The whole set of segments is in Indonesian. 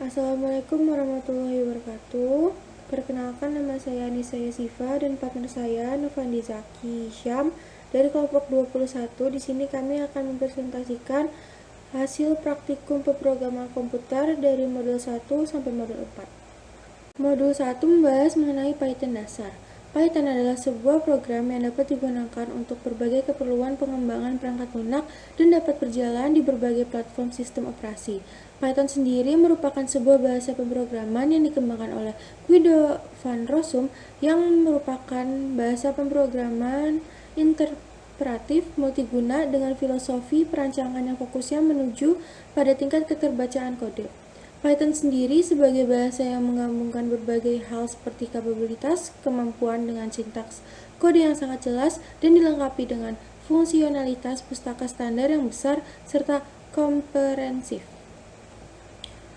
Assalamualaikum warahmatullahi wabarakatuh. Perkenalkan, nama saya Anissa Yasifa dan partner saya Novandi Zaki Syam dari kelompok 21. Di sini kami akan mempresentasikan hasil praktikum pemrograman komputer dari modul 1 sampai modul 4. Modul 1 membahas mengenai Python dasar. Python adalah sebuah program yang dapat digunakan untuk berbagai keperluan pengembangan perangkat lunak dan dapat berjalan di berbagai platform sistem operasi. Python sendiri merupakan sebuah bahasa pemrograman yang dikembangkan oleh Guido van Rossum yang merupakan bahasa pemrograman interpretif multiguna dengan filosofi perancangan yang fokusnya menuju pada tingkat keterbacaan kode. Python sendiri sebagai bahasa yang menggabungkan berbagai hal seperti kapabilitas, kemampuan dengan sintaks kode yang sangat jelas, dan dilengkapi dengan fungsionalitas pustaka standar yang besar, serta komprehensif.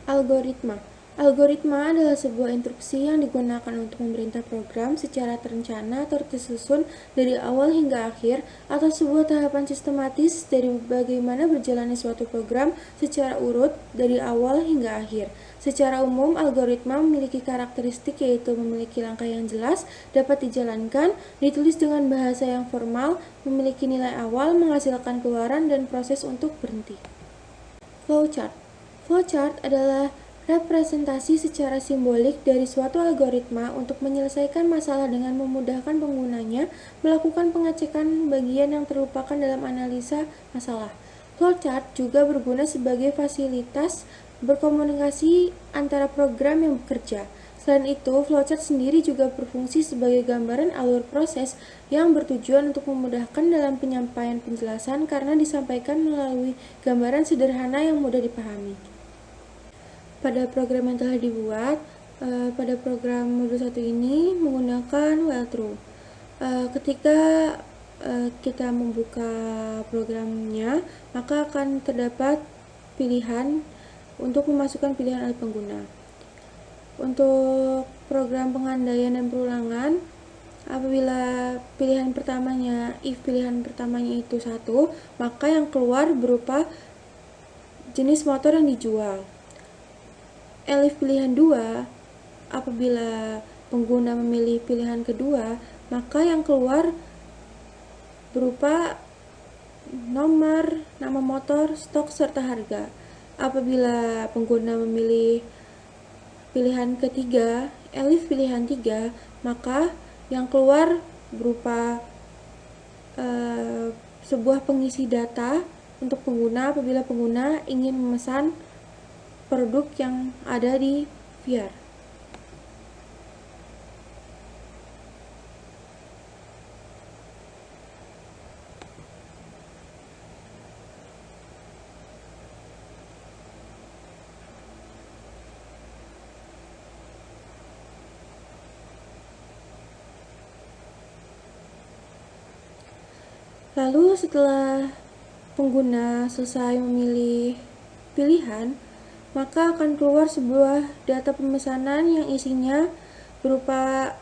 Algoritma. Algoritma adalah sebuah instruksi yang digunakan untuk memerintah program secara terencana atau tersusun dari awal hingga akhir, atau sebuah tahapan sistematis dari bagaimana berjalannya suatu program secara urut dari awal hingga akhir. Secara umum, algoritma memiliki karakteristik yaitu memiliki langkah yang jelas, dapat dijalankan, ditulis dengan bahasa yang formal, memiliki nilai awal, menghasilkan keluaran, dan proses untuk berhenti. Flowchart. Flowchart adalah representasi secara simbolik dari suatu algoritma untuk menyelesaikan masalah dengan memudahkan penggunanya melakukan pengecekan bagian yang terlupakan dalam analisa masalah. Flowchart juga berguna sebagai fasilitas berkomunikasi antara program yang bekerja. Selain itu, flowchart sendiri juga berfungsi sebagai gambaran alur proses yang bertujuan untuk memudahkan dalam penyampaian penjelasan karena disampaikan melalui gambaran sederhana yang mudah dipahami. Pada program yang telah dibuat, pada program modul 1 ini menggunakan while true. Ketika kita membuka programnya, maka akan terdapat pilihan untuk memasukkan pilihan alih pengguna. Untuk program pengandaian dan perulangan, apabila pilihan pertamanya, if pilihan pertamanya itu 1, maka yang keluar berupa jenis motor yang dijual. Elif pilihan 2, apabila pengguna memilih pilihan kedua, maka yang keluar berupa nomor, nama motor, stok, serta harga. Apabila pengguna memilih pilihan ketiga, elif pilihan 3, maka yang keluar berupa sebuah pengisi data untuk pengguna apabila pengguna ingin memesan produk yang ada di VR. Lalu setelah pengguna selesai memilih pilihan, maka akan keluar sebuah data pemesanan yang isinya berupa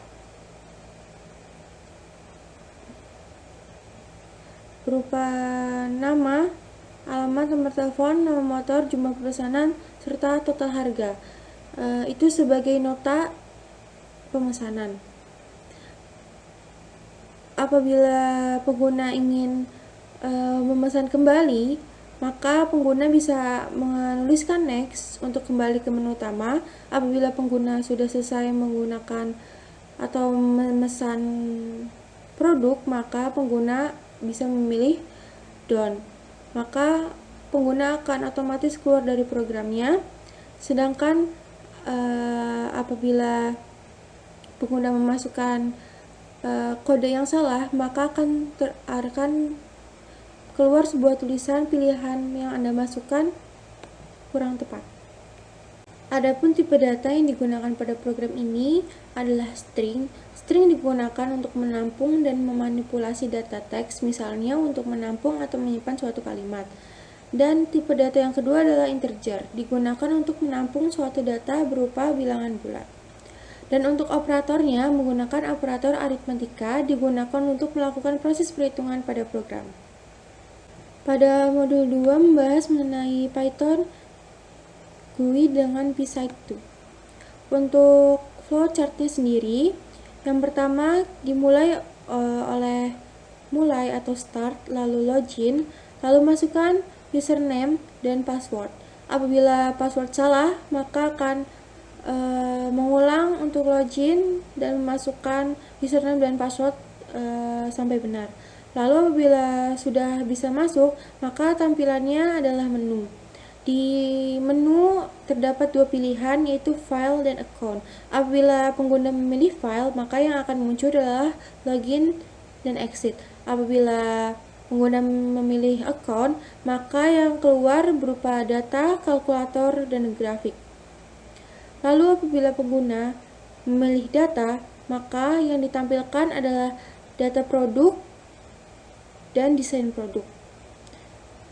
nama, alamat, nomor telepon, nama motor, jumlah pemesanan, serta total harga. Itu sebagai nota pemesanan. Apabila pengguna ingin memesan kembali, maka pengguna bisa menuliskan next untuk kembali ke menu utama. Apabila pengguna sudah selesai menggunakan atau memesan produk, maka pengguna bisa memilih done. Maka pengguna akan otomatis keluar dari programnya. Sedangkan apabila pengguna memasukkan kode yang salah, maka akan keluar sebuah tulisan pilihan yang Anda masukkan kurang tepat. Adapun tipe data yang digunakan pada program ini adalah string. String digunakan untuk menampung dan memanipulasi data teks, misalnya untuk menampung atau menyimpan suatu kalimat. Dan tipe data yang kedua adalah integer, digunakan untuk menampung suatu data berupa bilangan bulat. Dan untuk operatornya menggunakan operator aritmatika, digunakan untuk melakukan proses perhitungan pada program. Pada modul 2 membahas mengenai Python GUI dengan P-Site2. Untuk flowchartnya sendiri, yang pertama dimulai oleh mulai atau start, lalu login, lalu masukkan username dan password. Apabila password salah, maka akan mengulang untuk login dan memasukkan username dan password sampai benar. Lalu apabila sudah bisa masuk, maka tampilannya adalah menu. Di menu terdapat dua pilihan, yaitu file dan account. Apabila pengguna memilih file, maka yang akan muncul adalah login dan exit. Apabila pengguna memilih account, maka yang keluar berupa data, kalkulator, dan grafik. Lalu apabila pengguna memilih data, maka yang ditampilkan adalah data produk dan desain produk.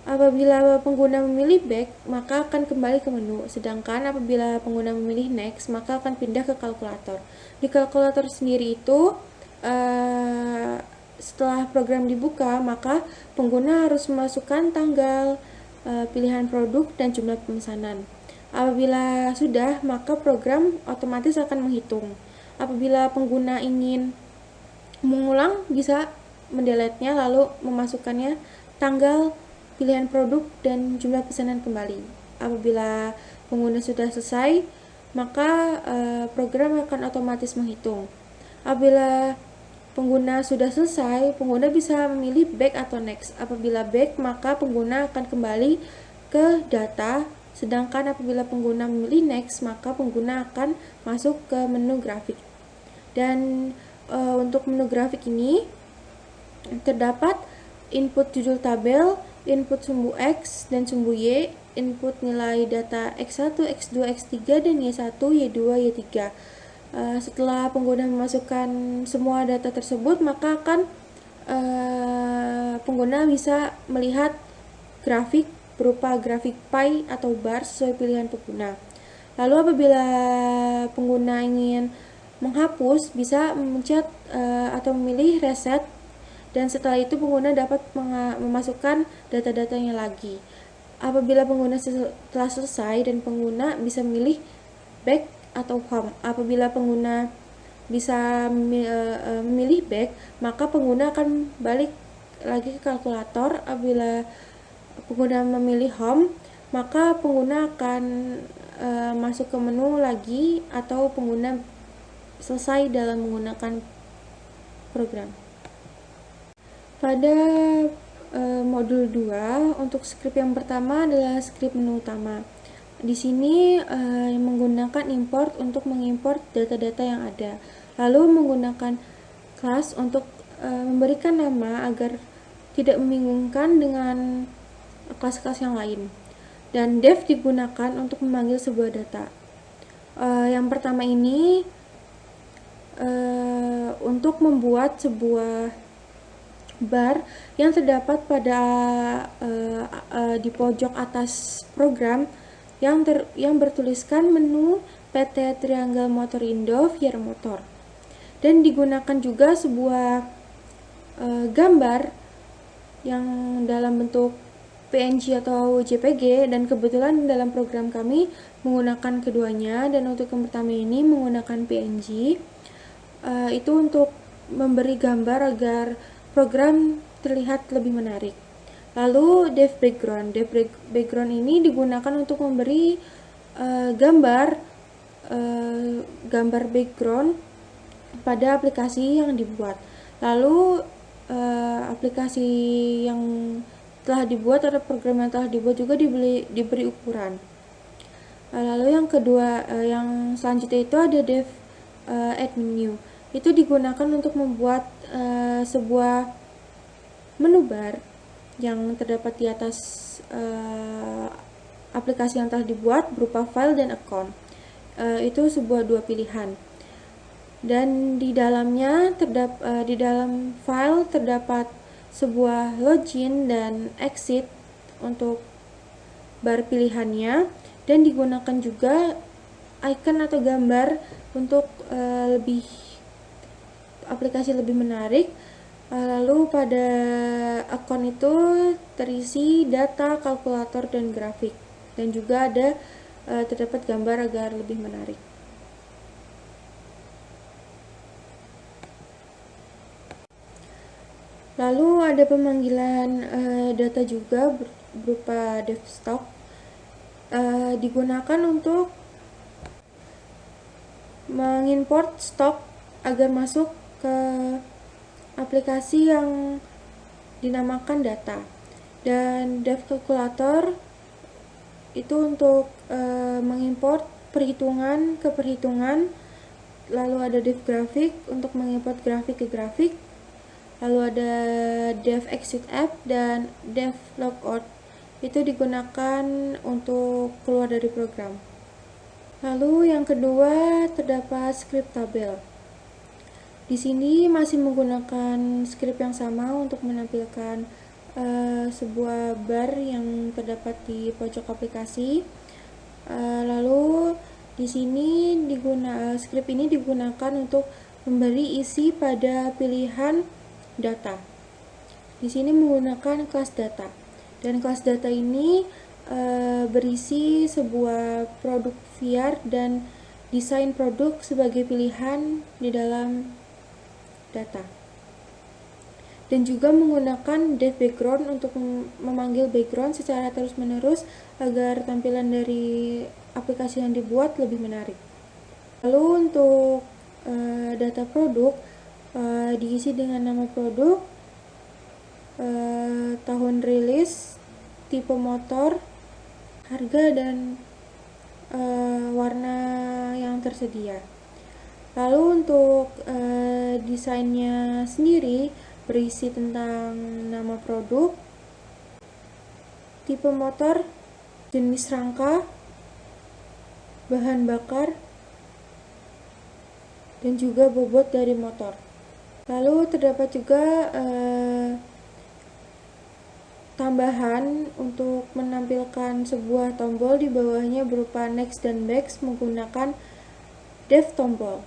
Apabila pengguna memilih back, maka akan kembali ke menu. Sedangkan apabila pengguna memilih next, maka akan pindah ke kalkulator. Di kalkulator sendiri itu, setelah program dibuka, maka pengguna harus memasukkan tanggal, pilihan produk, dan jumlah pemesanan. Apabila sudah, maka program otomatis akan menghitung. Apabila pengguna ingin mengulang, bisa mendeletnya lalu memasukkannya tanggal, pilihan produk, dan jumlah pesanan kembali. Apabila pengguna sudah selesai, maka program akan otomatis menghitung. Apabila pengguna sudah selesai, pengguna bisa memilih back atau next. Apabila back, maka pengguna akan kembali ke data. Sedangkan apabila pengguna memilih next, maka pengguna akan masuk ke menu grafik. Dan untuk menu grafik ini terdapat input judul tabel, input sumbu X dan sumbu Y, input nilai data X1, X2, X3, dan Y1, Y2, Y3. Setelah pengguna memasukkan semua data tersebut, maka akan pengguna bisa melihat grafik berupa grafik pie atau bar sesuai pilihan pengguna. Lalu apabila pengguna ingin menghapus, bisa memencet atau memilih reset, dan setelah itu pengguna dapat memasukkan data-datanya lagi. Apabila pengguna telah selesai, dan pengguna bisa memilih back atau home. Apabila pengguna bisa memilih back, maka pengguna akan balik lagi ke kalkulator. Apabila pengguna memilih home, maka pengguna akan masuk ke menu lagi, atau pengguna selesai dalam menggunakan program. Pada modul 2, untuk script yang pertama adalah script menu utama. Di sini menggunakan import untuk mengimport data-data yang ada. Lalu menggunakan class untuk memberikan nama agar tidak membingungkan dengan kelas-kelas yang lain. Dan def digunakan untuk memanggil sebuah data. Yang pertama ini untuk membuat sebuah bar yang terdapat pada di pojok atas program yang bertuliskan menu PT Triangle Motor Indo Vier Motor. Dan digunakan juga sebuah gambar yang dalam bentuk PNG atau JPG, dan kebetulan dalam program kami menggunakan keduanya. Dan untuk yang pertama ini menggunakan PNG, itu untuk memberi gambar agar program terlihat lebih menarik. Lalu def background. Def background ini digunakan untuk memberi gambar background pada aplikasi yang dibuat. Lalu aplikasi yang telah dibuat atau program yang telah dibuat juga diberi ukuran. Lalu yang kedua, yang selanjutnya itu ada def add menu. Itu digunakan untuk membuat sebuah menu bar yang terdapat di atas aplikasi yang telah dibuat berupa file dan account. Itu sebuah dua pilihan. Dan di dalamnya di dalam file terdapat sebuah login dan exit untuk bar pilihannya, dan digunakan juga icon atau gambar untuk aplikasi lebih menarik. Lalu pada akun itu terisi data, kalkulator, dan grafik, dan juga ada terdapat gambar agar lebih menarik. Lalu ada pemanggilan data juga berupa devstock, digunakan untuk mengimport stok agar masuk ke aplikasi yang dinamakan data. Dan dev calculator itu untuk mengimport perhitungan ke perhitungan. Lalu ada dev grafik untuk mengimport grafik ke grafik. Lalu ada dev exit app dan dev logout, itu digunakan untuk keluar dari program. Lalu yang kedua terdapat script tabel. Di sini masih menggunakan script yang sama untuk menampilkan sebuah bar yang terdapat di pojok aplikasi. Lalu di sini script ini digunakan untuk memberi isi pada pilihan data. Di sini menggunakan kelas data, dan kelas data ini berisi sebuah produk VR dan desain produk sebagai pilihan di dalam data. Dan juga menggunakan dev background untuk memanggil background secara terus-menerus agar tampilan dari aplikasi yang dibuat lebih menarik. Lalu untuk data produk diisi dengan nama produk, tahun rilis, tipe motor, harga, dan warna yang tersedia. Lalu untuk desainnya sendiri berisi tentang nama produk, tipe motor, jenis rangka, bahan bakar, dan juga bobot dari motor. Lalu terdapat juga tambahan untuk menampilkan sebuah tombol di bawahnya berupa next dan back menggunakan dev tombol.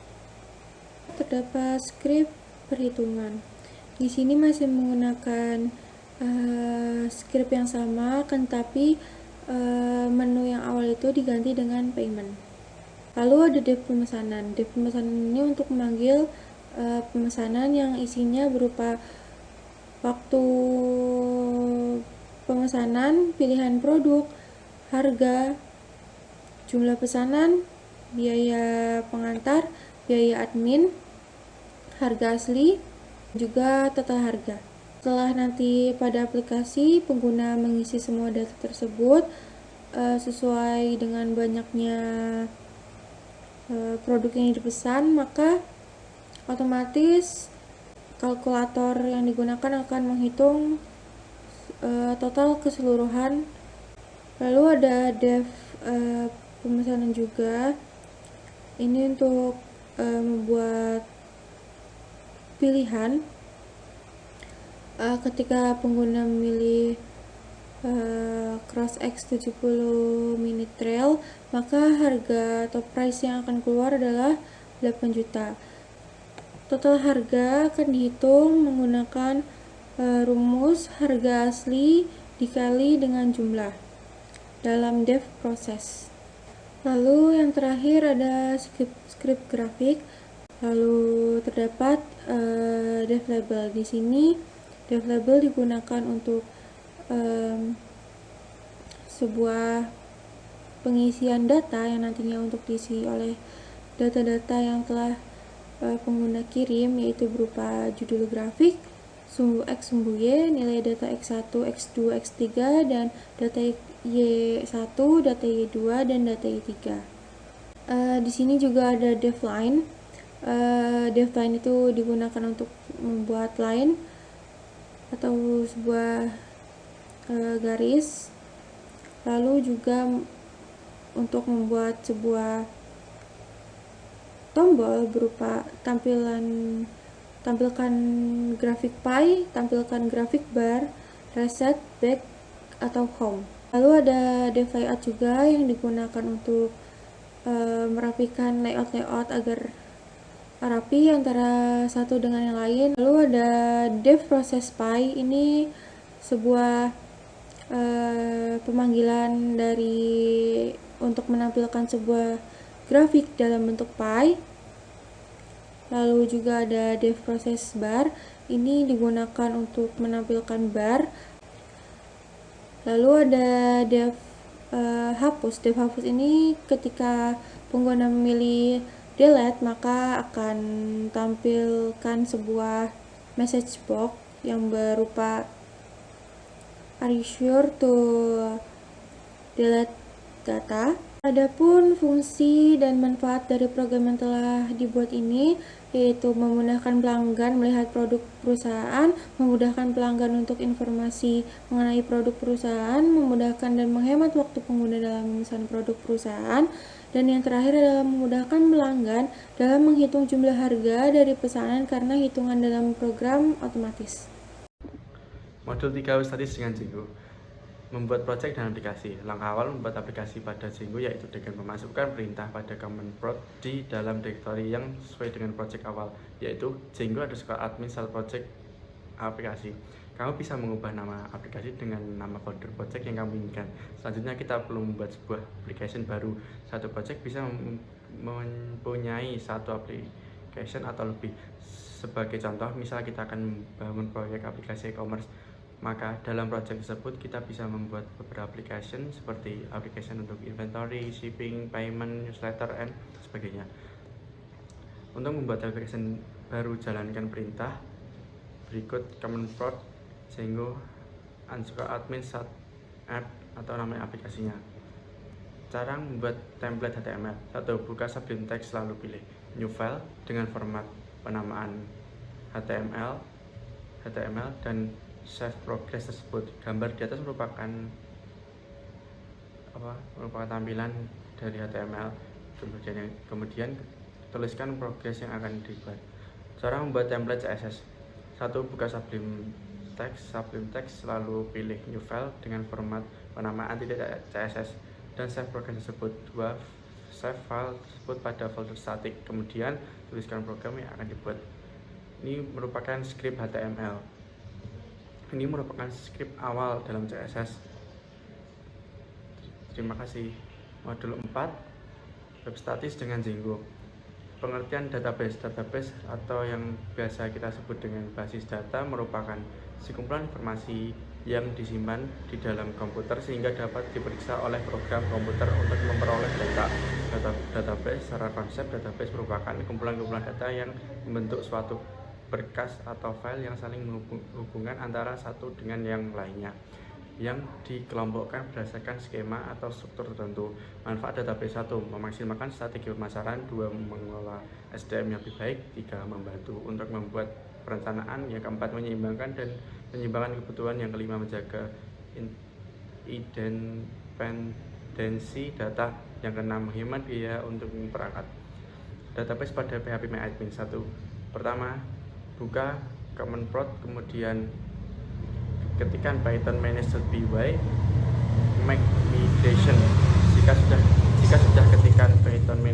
Terdapat script perhitungan. Di sini masih menggunakan script yang sama, tetapi menu yang awal itu diganti dengan payment. Lalu ada dev pemesanan. Dev pemesanan ini untuk memanggil pemesanan yang isinya berupa waktu pemesanan, pilihan produk, harga, jumlah pesanan, biaya pengantar, biaya admin, harga asli, juga total harga. Setelah nanti pada aplikasi pengguna mengisi semua data tersebut sesuai dengan banyaknya produk yang dipesan, maka otomatis kalkulator yang digunakan akan menghitung total keseluruhan. Lalu ada dev pemesanan juga. Ini untuk membuat pilihan ketika pengguna memilih Cross X 70 Minute Trail, maka harga atau price yang akan keluar adalah 8 juta. Total harga akan dihitung menggunakan rumus harga asli dikali dengan jumlah dalam dev proses. Lalu yang terakhir ada script grafik. Lalu terdapat dev label. Di sini dev label digunakan untuk sebuah pengisian data yang nantinya untuk diisi oleh data-data yang telah pengguna kirim, yaitu berupa judul grafik, sumbu X, sumbu Y, nilai data X1, X2, X3, dan data Y1, data Y2, dan data Y3. Di sini juga ada dev line. Dev line itu digunakan untuk membuat line atau sebuah garis. Lalu juga untuk membuat sebuah tombol berupa tampilkan grafik pie, tampilkan grafik bar, reset, back, atau home. Lalu ada dev layout juga yang digunakan untuk merapikan layout agar rapi antara satu dengan yang lain. Lalu ada dev process pie. Ini sebuah pemanggilan dari untuk menampilkan sebuah grafik dalam bentuk pie. Lalu juga ada dev process bar, ini digunakan untuk menampilkan bar. Lalu ada dev hapus. Dev hapus ini ketika pengguna memilih delete maka akan tampilkan sebuah message box yang berupa "Are you sure to delete data?" Adapun fungsi dan manfaat dari program yang telah dibuat ini yaitu memudahkan pelanggan melihat produk perusahaan, memudahkan pelanggan untuk informasi mengenai produk perusahaan, memudahkan dan menghemat waktu pengguna dalam memesan produk perusahaan, dan yang terakhir adalah memudahkan pelanggan dalam menghitung jumlah harga dari pesanan karena hitungan dalam program otomatis. Modul 3 Studies dengan Django. Membuat project dan aplikasi. Langkah awal membuat aplikasi pada Django yaitu dengan memasukkan perintah pada command prod di dalam directory yang sesuai dengan project awal, yaitu Django_admin project aplikasi. Kamu bisa mengubah nama aplikasi dengan nama folder project yang kamu inginkan. Selanjutnya kita perlu membuat sebuah application baru. Satu project bisa mempunyai satu application atau lebih. Sebagai contoh, misal kita akan membangun proyek aplikasi e-commerce, maka dalam project tersebut kita bisa membuat beberapa application seperti application untuk inventory, shipping, payment, newsletter, and sebagainya. Untuk membuat application baru, jalankan perintah berikut command prod Django _admin app atau nama aplikasinya. Cara membuat template HTML. 1. Buka Sublime Text lalu pilih New File dengan format penamaan HTML dan save progress tersebut. Gambar di atas merupakan tampilan dari HTML. Kemudian tuliskan progress yang akan dibuat. Cara membuat template CSS. 1. Buka Sublime Text lalu pilih New File dengan format penamaan .css dan save progress tersebut. 2. Save file tersebut pada folder static. Kemudian tuliskan program yang akan dibuat. Ini merupakan script HTML. Ini merupakan script awal dalam CSS. Terima kasih. Modul 4 Web Statis dengan Django. Pengertian database. Database atau yang biasa kita sebut dengan basis data merupakan sekumpulan informasi yang disimpan di dalam komputer sehingga dapat diperiksa oleh program komputer untuk memperoleh data. Database secara konsep, database merupakan kumpulan-kumpulan data yang membentuk suatu berkas atau file yang saling menghubungkan antara satu dengan yang lainnya, yang dikelompokkan berdasarkan skema atau struktur tertentu. Manfaat database. 1. Memaksimalkan strategi pemasaran. 2. Mengelola SDM yang lebih baik. 3. Membantu untuk membuat perencanaan. Yang keempat, menyeimbangkan dan menyeimbangkan kebutuhan. Yang kelima, menjaga independensi data. Yang keenam, menghemat biaya untuk perangkat database pada PHP-MyAdmin. 1. Pertama, buka command prod, kemudian ketikkan Python -py make migration. Jika sudah ketikkan Python -py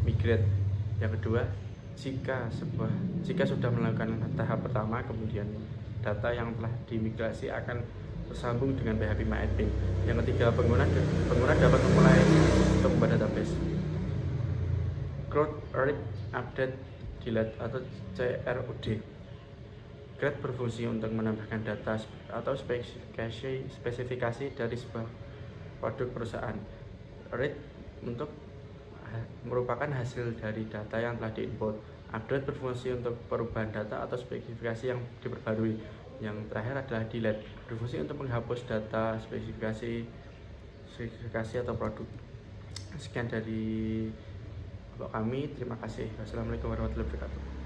migrate. Yang kedua, jika sudah melakukan tahap pertama, kemudian data yang telah dimigrasi akan tersambung dengan PHP-MyAdmin. Yang ketiga, pengguna dapat memulai untuk membuat database. Create, read, update, delete atau CRUD. Create berfungsi untuk menambahkan data atau spesifikasi dari sebuah produk perusahaan. Read untuk merupakan hasil dari data yang telah diinput. Update berfungsi untuk perubahan data atau spesifikasi yang diperbarui. Yang terakhir adalah delete, berfungsi untuk menghapus data spesifikasi atau produk. Sekian dari kami, terima kasih. Wassalamualaikum warahmatullahi wabarakatuh.